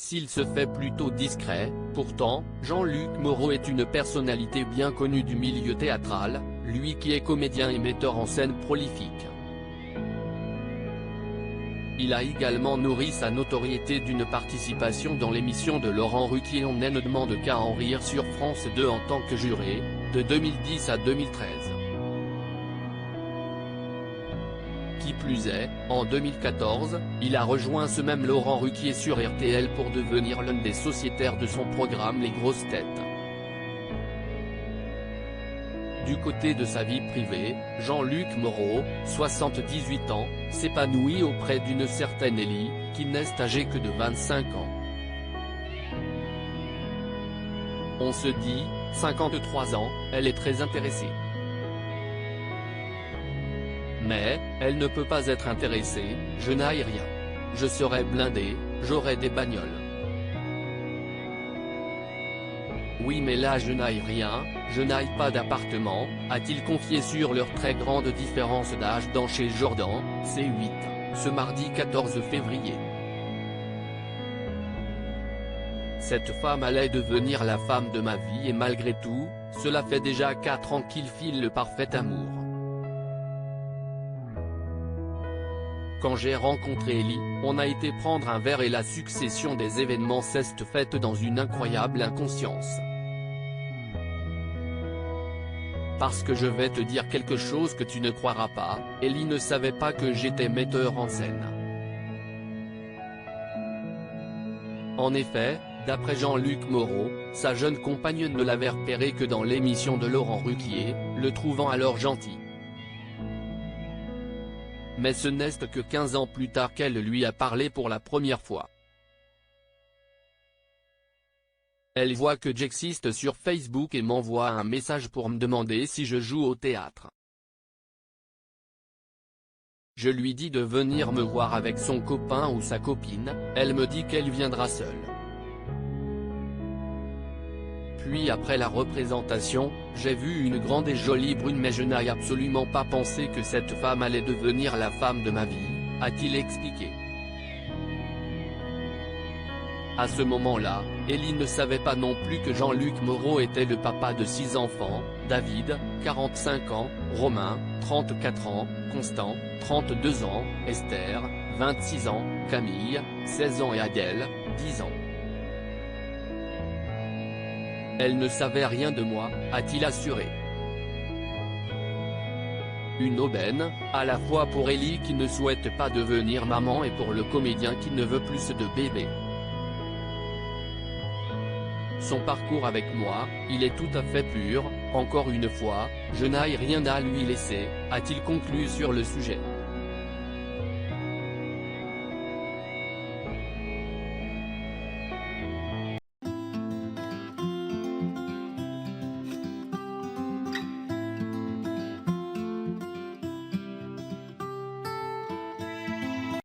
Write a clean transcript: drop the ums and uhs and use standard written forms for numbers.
s'il se fait plutôt discret. Pourtant, Jean-Luc Moreau est une personnalité bien connue du milieu théâtral, lui qui est comédien et metteur en scène prolifique. Il a également nourri sa notoriété d'une participation dans l'émission de Laurent Ruquier On ne demande qu'à en rire sur France 2 en tant que juré, de 2010 à 2013. Qui plus est, en 2014, il a rejoint ce même Laurent Ruquier sur RTL pour devenir l'un des sociétaires de son programme Les Grosses Têtes. Du côté de sa vie privée, Jean-Luc Moreau, 78 ans, s'épanouit auprès d'une certaine Ellie, qui n'est âgée que de 25 ans. On se dit, 53 ans, elle est très intéressée. Mais, elle ne peut pas être intéressée, je n'aille rien. Je serai blindé, j'aurai des bagnoles. Oui mais là je n'aille rien, je n'aille pas d'appartement, a-t-il confié sur leur très grande différence d'âge dans Chez Jordan, C8, ce mardi 14 février. Cette femme allait devenir la femme de ma vie et malgré tout, cela fait déjà 4 ans qu'il file le parfait amour. Quand j'ai rencontré Ellie, on a été prendre un verre et la succession des événements s'est faite dans une incroyable inconscience. Parce que je vais te dire quelque chose que tu ne croiras pas, Ellie ne savait pas que j'étais metteur en scène. En effet, d'après Jean-Luc Moreau, sa jeune compagne ne l'avait repéré que dans l'émission de Laurent Ruquier, le trouvant alors gentil. Mais ce n'est que 15 ans plus tard qu'elle lui a parlé pour la première fois. Elle voit que j'existe sur Facebook et m'envoie un message pour me demander si je joue au théâtre. Je lui dis de venir me voir avec son copain ou sa copine, elle me dit qu'elle viendra seule. Puis après la représentation, j'ai vu une grande et jolie brune mais je n'ai absolument pas pensé que cette femme allait devenir la femme de ma vie, a-t-il expliqué. À ce moment-là, Ellie ne savait pas non plus que Jean-Luc Moreau était le papa de 6 enfants, David, 45 ans, Romain, 34 ans, Constant, 32 ans, Esther, 26 ans, Camille, 16 ans et Adèle, 10 ans. Elle ne savait rien de moi, a-t-il assuré. Une aubaine, à la fois pour Ellie qui ne souhaite pas devenir maman et pour le comédien qui ne veut plus de bébé. Son parcours avec moi, il est tout à fait pur, encore une fois, je n'ai rien à lui laisser, a-t-il conclu sur le sujet.